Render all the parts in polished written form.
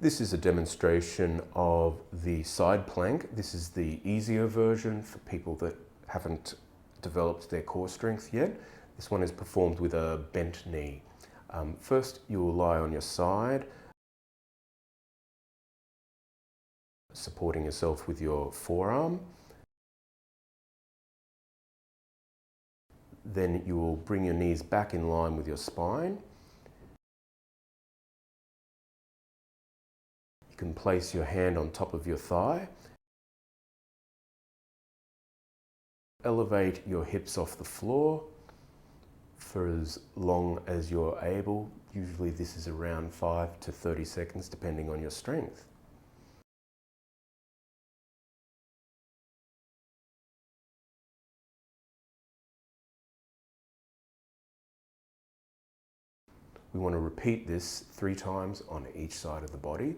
This is a demonstration of the side plank. This is the easier version for people that haven't developed their core strength yet. This one is performed with a bent knee. First, you will lie on your side, supporting yourself with your forearm. Then you will bring your knees back in line with your spine. You can place your hand on top of your thigh. Elevate your hips off the floor for as long as you're able. Usually this is around 5 to 30 seconds depending on your strength. We want to repeat this 3 times on each side of the body.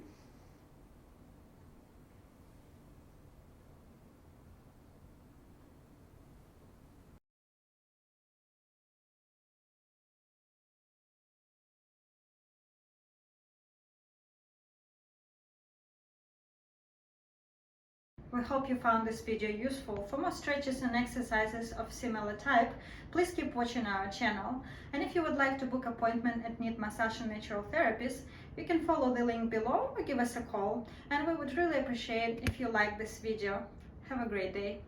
We hope you found this video useful. For more stretches and exercises of similar type, please keep watching our channel. And if you would like to book an appointment at Knead Massage and Natural Therapist, you can follow the link below or give us a call. And we would really appreciate if you like this video. Have a great day.